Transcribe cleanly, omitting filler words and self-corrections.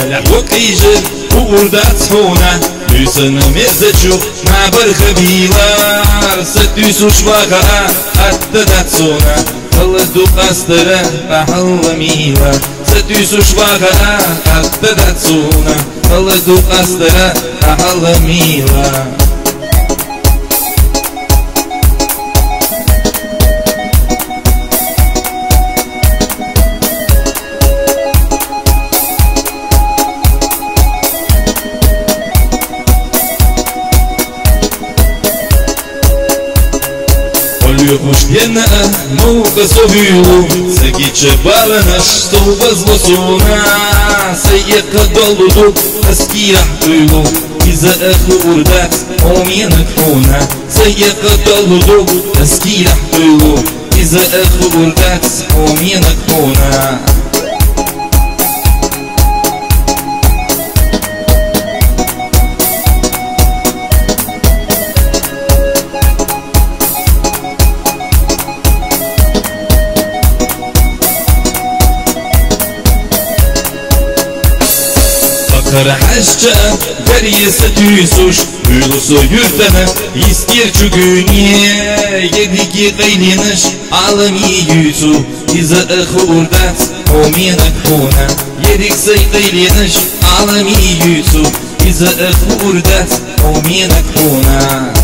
وقيجر وردات هنا يسن مزجو نابر خبيلار ستيسو شواغا أتدات سونا خلدو قاسترا بحل ميلا ستيسو شواغا أتدات سونا خلدو قاسترا بحل ميلا Юхуш пьяна, ну-ка совью, сагича балана, что возлосуна, саека долуду, аския хуйлу, из-за эху урдат, омена кхуна, саека долуду, аския хуйлу, из-за эху урдат, омена кхуна. Karahasça gariyese tüysuş Ulusu yurtana ister çugüniye Yediki gayliniş alami yüzü İza ahurdat ominak huna Yedik say gayliniş alami yüzü İza ahurdat ominak huna